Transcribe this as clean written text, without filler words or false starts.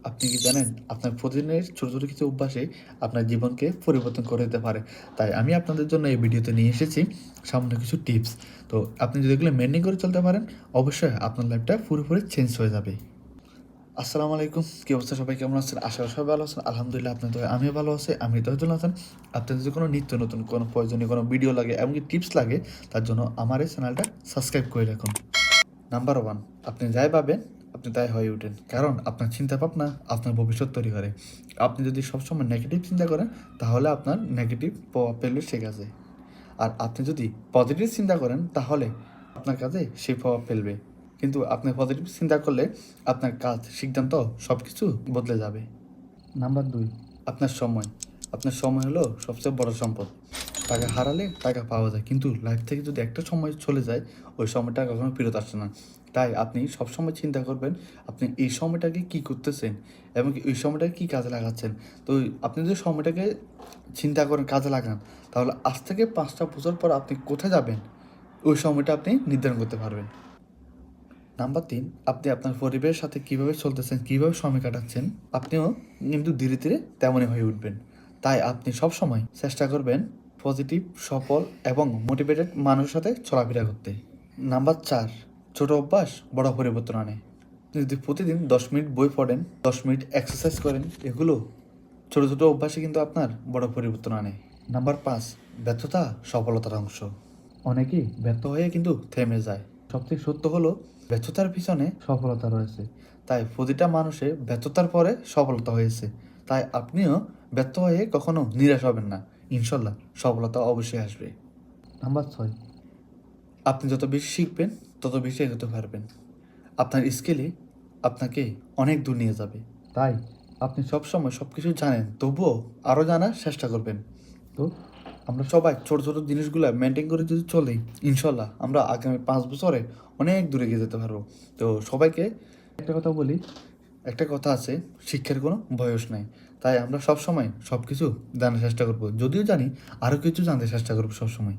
আপনি কি জানেন আপনার প্রতিদিনের ছোট, ছোট কিছু অভ্যাসে আপনার জীবনকে পরিবর্তন করে দিতে পারে। তাই আমি আপনাদের জন্য এই ভিডিওতে নিয়ে এসেছি সামান্য কিছু টিপস। তো আপনি যদি এগুলো মেইনটেইন করে চলতে পারেন, অবশ্যই আপনার লাইফটা পুরোপুরি চেঞ্জ হয়ে যাবে। আসসালামু আলাইকুম। কি অবস্থা, সবাই কেমন আছেন? আশা করি সবাই ভালো আছেন। আলহামদুলিল্লাহ, আপনাদের দোয়ায় আমিও ভালো আছি। আমি তহিদুল হাসান। আপনাদের যদি কোনো নিত্য নতুন কোনো প্রয়োজনীয় কোনো ভিডিও লাগে, এমনকি টিপস লাগে, তার জন্য আমার এই চ্যানেলটা সাবস্ক্রাইব করে রাখুন। নাম্বার 1, আপনি যাই ভাবেন আপনি তাই হয়ে ওঠেন। কারণ আপনার চিন্তা ভাবনা আপনার ভবিষ্যৎ তৈরি করে। আপনি যদি সবসময় নেগেটিভ চিন্তা করেন, তাহলে আপনার নেগেটিভ প্রভাব ফেলবে সে কাজে। আর আপনি যদি পজিটিভ চিন্তা করেন, তাহলে আপনার কাজে সেই প্রভাব ফেলবে। কিন্তু আপনি পজিটিভ চিন্তা করলে আপনার কাজ, সিদ্ধান্ত সব কিছু বদলে যাবে। নাম্বার 2, আপনার সময়। আপনার সময় হলো সবচেয়ে বড় সম্পদ। টাকা হারালে টাকা পাওয়া যায়, কিন্তু লাইফ থেকে যদি একটা সময় চলে যায়, ওই সময়টা কখনো ফেরত আসে না। তাই আপনি সবসময় চিন্তা করবেন আপনি এই সময়টাকে কী করতেছেন এবং এই সময়টাকে কী কাজে লাগাচ্ছেন। তো আপনি যদি সময়টাকে চিন্তা করেন, কাজে লাগান, তাহলে আজ থেকে 5টা বছর পর আপনি কোথায় যাবেন, ওই সময়টা আপনি নির্ধারণ করতে পারবেন। নাম্বার 3, আপনি আপনার পরিবারের সাথে কীভাবে চলতেছেন, কীভাবে সময় কাটাচ্ছেন, আপনিও কিন্তু ধীরে ধীরে তেমনই হয়ে উঠবেন। তাই আপনি সবসময় চেষ্টা করবেন পজিটিভ, সফল এবং মোটিভেটেড মানুষের সাথে চলাফেরা করতে। নাম্বার 4, ছোট অভ্যাস বড় পরিবর্তন আনে। আপনি যদি প্রতিদিন 10 মিনিট বই পড়েন, 10 মিনিট এক্সারসাইজ করেন, এগুলো ছোটো ছোটো অভ্যাসে কিন্তু আপনার বড় পরিবর্তন আনে। নাম্বার 5, ব্যর্থতা সফলতার অংশ। অনেকেই ব্যর্থ হয়ে কিন্তু থেমে যায়। সবথেকে সত্য হলো ব্যর্থতার পিছনে সফলতা রয়েছে। তাই প্রতিটা মানুষের ব্যর্থতার পরে সফলতা হয়েছে। তাই আপনিও ব্যর্থ হয়ে কখনো নিরাশ হবেন না। ইনশাল্লাহ সফলতা অবশ্যই আসবে। নাম্বার 6, আপনি যত বেশি শিখবেন তত বেশি এগোতে পারবেন। আপনার স্কিলই আপনাকে অনেক দূর নিয়ে যাবে। তাই আপনি সবসময় সব কিছু জানেন, তবুও আরও জানার চেষ্টা করবেন। তো আমরা সবাই ছোটো ছোটো জিনিসগুলো মেনটেন করে যদি চলি, ইনশাল্লাহ আমরা আগামী 5 বছরে অনেক দূরে এগিয়ে যেতে পারবো। তো সবাইকে একটা কথা বলি, একটা কথা আছে, শিক্ষার কোনো বয়স নাই। তাই আমরা সবসময় সব কিছু জানার চেষ্টা করবো, যদিও জানি আরও কিছু জানতে চেষ্টা করবো সবসময়।